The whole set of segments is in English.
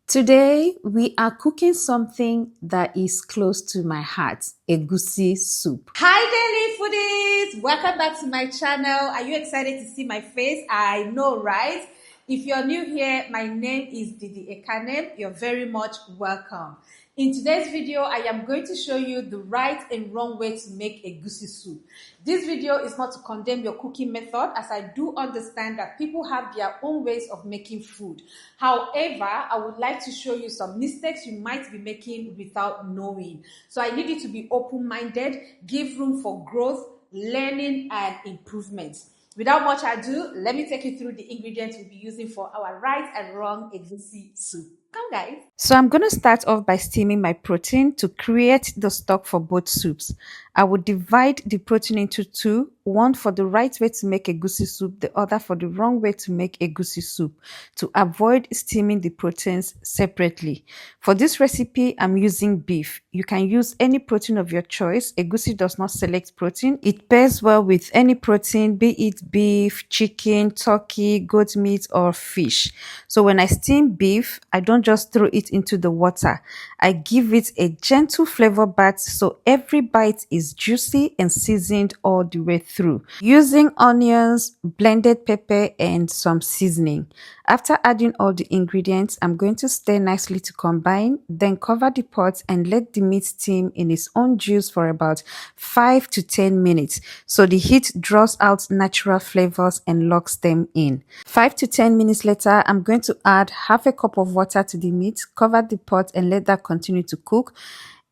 Today, we are cooking something that is close to my heart, egusi soup. Hi daily foodies, welcome back to my channel. Are you excited to see my face? I know, right? If you're new here, my name is Didi Ekanem. You're very much welcome. In today's video, I am going to show you the right and wrong way to make egusi soup. This video is not to condemn your cooking method, as I do understand that people have their own ways of making food. However, I would like to show you some mistakes you might be making without knowing. So I need you to be open-minded, give room for growth, learning, and improvements. Without much ado, let me take you through the ingredients we'll be using for our right and wrong egusi soup. Come, guys. So I'm going to start off by steaming my protein to create the stock for both soups. I will divide the protein into two, one for the right way to make egusi soup, the other for the wrong way to make egusi soup, to avoid steaming the proteins separately. For this recipe, I'm using beef. You can use any protein of your choice. Egusi does not select protein. It pairs well with any protein, be it beef, chicken, turkey, goat meat, or fish. So when I steam beef, I don't just throw it into the water. I give it a gentle flavor bath so every bite is juicy and seasoned all the way through. Using onions, blended pepper, and some seasoning. After adding all the ingredients, I'm going to stir nicely to combine, then cover the pot and let the meat steam in its own juice for about 5 to 10 minutes so the heat draws out natural flavors and locks them in. 5 to 10 minutes later, I'm going to add half a cup of water to the meat, cover the pot and let that continue to cook.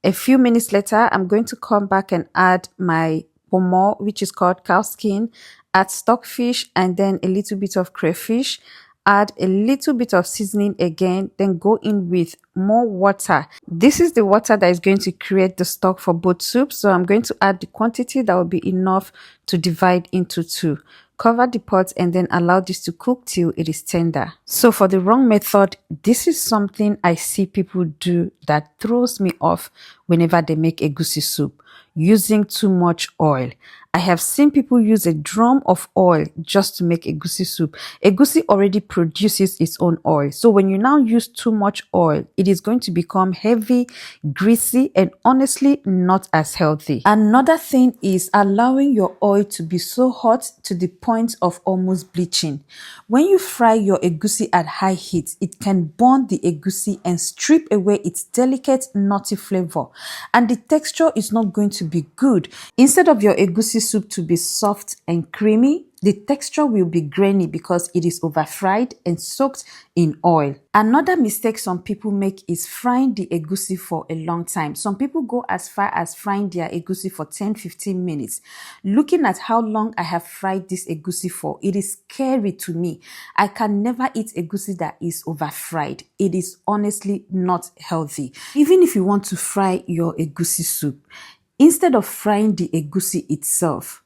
A few minutes later, I'm going to come back and add my pomo, which is called cow skin, add stockfish and then a little bit of crayfish. Add a little bit of seasoning again, then go in with more water. This is the water that is going to create the stock for both soups. So I'm going to add the quantity that will be enough to divide into two. Cover the pot and then allow this to cook till it is tender. So for the wrong method, this is something I see people do that throws me off whenever they make egusi soup, using too much oil. I have seen people use a drum of oil just to make egusi soup. Egusi already produces its own oil. So when you now use too much oil, it is going to become heavy, greasy, and honestly not as healthy. Another thing is allowing your oil to be so hot to the point of almost bleaching. When you fry your egusi at high heat, it can burn the egusi and strip away its delicate, nutty flavor. And the texture is not going to be good. Instead of your egusi soup to be soft and creamy, the texture will be grainy because it is over fried and soaked in oil. Another mistake some people make is frying the egusi for a long time. Some people go as far as frying their egusi for 10-15 minutes. Looking at how long I have fried this egusi for, it is scary to me. I can never eat egusi that is over fried. It is honestly not healthy. Even if you want to fry your egusi soup, instead of frying the egusi itself,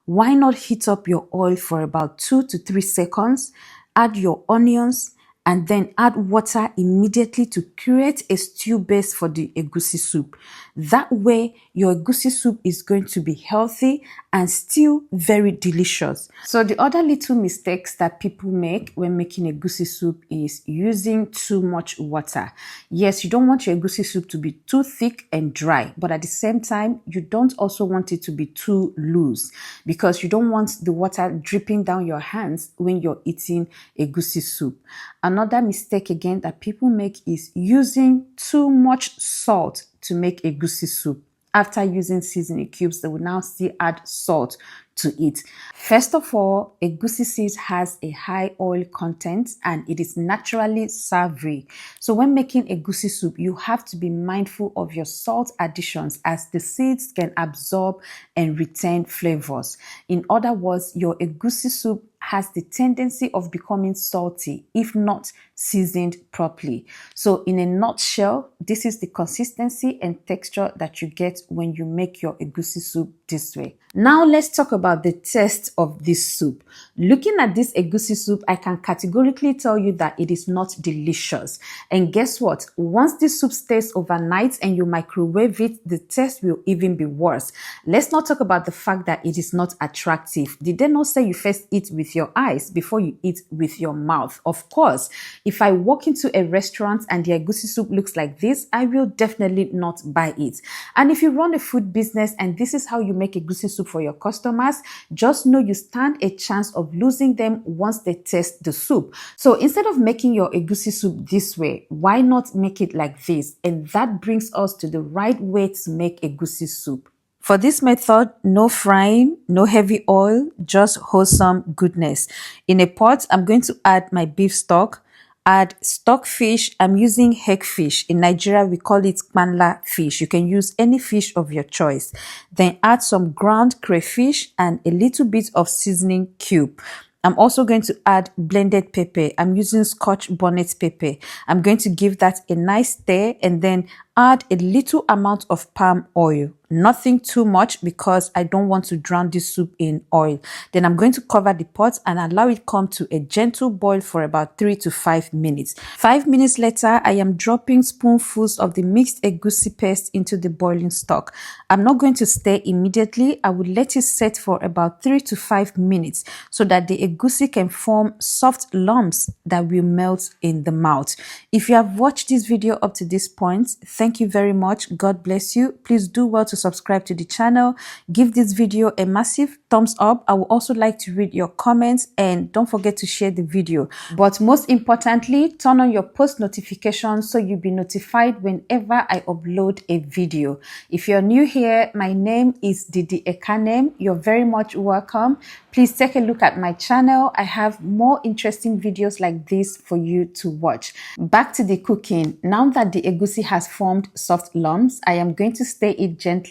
why not heat up your oil for about 2 to 3 seconds, add your onions, and then add water immediately to create a stew base for the egusi soup. That way, your egusi soup is going to be healthy and still very delicious. So the other little mistakes that people make when making egusi soup is using too much water. Yes, you don't want your egusi soup to be too thick and dry, but at the same time, you don't also want it to be too loose because you don't want the water dripping down your hands when you're eating egusi soup. Another mistake again that people make is using too much salt to make egusi soup. After using seasoning cubes, they will now still add salt to it. First of all, egusi seed has a high oil content and it is naturally savory. So when making egusi soup, you have to be mindful of your salt additions as the seeds can absorb and retain flavors. In other words, your egusi soup has the tendency of becoming salty if not seasoned properly. So in a nutshell, this is the consistency and texture that you get when you make your egusi soup this way. Now let's talk about the taste of this soup. Looking at this egusi soup, I can categorically tell you that it is not delicious. And guess what? Once this soup stays overnight and you microwave it, the taste will even be worse. Let's not talk about the fact that it is not attractive. Did they not say you first eat with your eyes before you eat with your mouth. Of course, if I walk into a restaurant and the egusi soup looks like this, I will definitely not buy it. And if you run a food business and this is how you make egusi soup for your customers, just know you stand a chance of losing them once they taste the soup. So instead of making your egusi soup this way, why not make it like this? And that brings us to the right way to make egusi soup. For this method, no frying, no heavy oil, just wholesome goodness. In a pot, I'm going to add my beef stock, add stock fish. I'm using hagfish. In Nigeria, we call it kpanla fish. You can use any fish of your choice. Then add some ground crayfish and a little bit of seasoning cube. I'm also going to add blended pepper. I'm using Scotch bonnet pepper. I'm going to give that a nice stir and then add a little amount of palm oil. Nothing too much because I don't want to drown this soup in oil. Then I'm going to cover the pot and allow it come to a gentle boil for about 3 to 5 minutes. 5 minutes later, I am dropping spoonfuls of the mixed egusi paste into the boiling stock. I'm not going to stir immediately. I will let it set for about 3 to 5 minutes so that the egusi can form soft lumps that will melt in the mouth. If you have watched this video up to this point, thank you very much. God bless you. Please do well to subscribe to the channel. Give this video a massive thumbs up. I would also like to read your comments and don't forget to share the video. But most importantly, turn on your post notifications so you'll be notified whenever I upload a video. If you're new here, my name is Didi Ekanem. You're very much welcome. Please take a look at my channel. I have more interesting videos like this for you to watch. Back to the cooking. Now that the egusi has formed soft lumps, I am going to stir it gently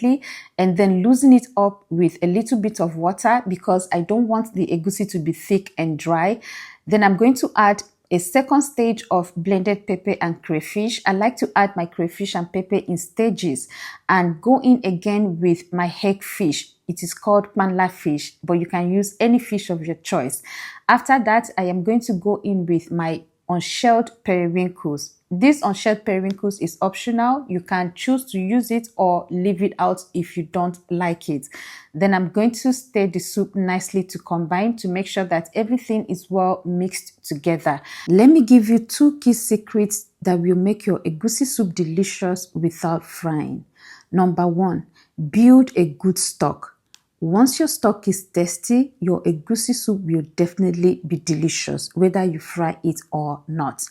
and then loosen it up with a little bit of water because I don't want the egusi to be thick and dry. Then I'm going to add a second stage of blended pepper and crayfish. I like to add my crayfish and pepper in stages and go in again with my hagfish. It is called kpanla fish, but you can use any fish of your choice. After that, I am going to go in with my unshelled periwinkles. This unshelled periwinkles is optional. You can choose to use it or leave it out if you don't like it. Then I'm going to stir the soup nicely to combine to make sure that everything is well mixed together. Let me give you 2 key secrets that will make your egusi soup delicious without frying. Number 1, build a good stock. Once your stock is tasty, your egusi soup will definitely be delicious, whether you fry it or not.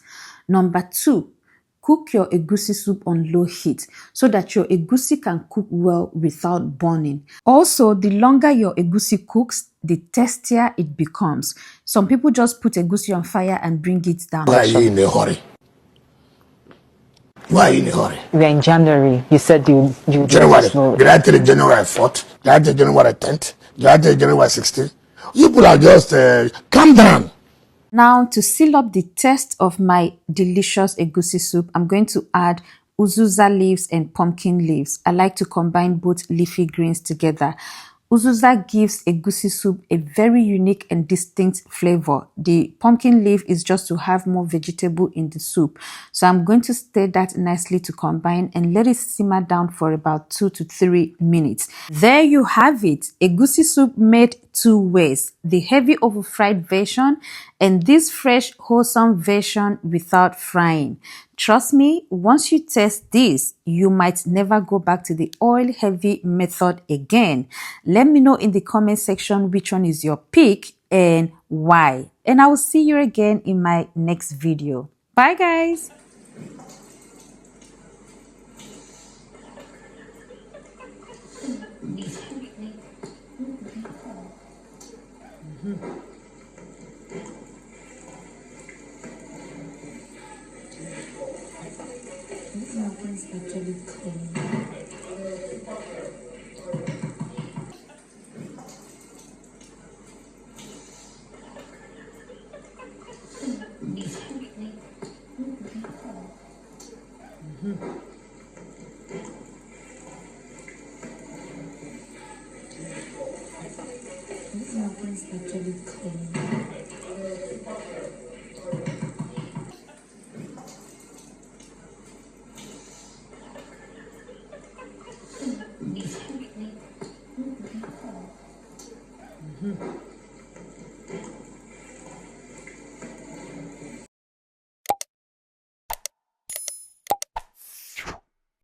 Number 2, cook your egusi soup on low heat so that your egusi can cook well without burning. Also, the longer your egusi cooks, the tastier it becomes. Some people just put egusi on fire and bring it down. Why are you in a hurry? Why are you in a hurry? We are in January. You said you January. know. Did I tell you January 4th? Did I tell you January 10th? Did I tell you January 16th? You people are just calm down. Now, to seal up the taste of my delicious egusi soup, I'm going to add uzuza leaves and pumpkin leaves. I like to combine both leafy greens together. Uzuza gives egusi soup a very unique and distinct flavor. The pumpkin leaf is just to have more vegetable in the soup. So I'm going to stir that nicely to combine and let it simmer down for about 2 to 3 minutes. There you have it. Egusi soup made 2 ways. The heavy over fried version and this fresh wholesome version without frying. Trust me, once you test this, you might never go back to the oil-heavy method again. Let me know in the comment section which one is your pick and why. And I will see you again in my next video. Bye, guys. Actually clean. Mm-hmm. Actually clean. Mm-hmm.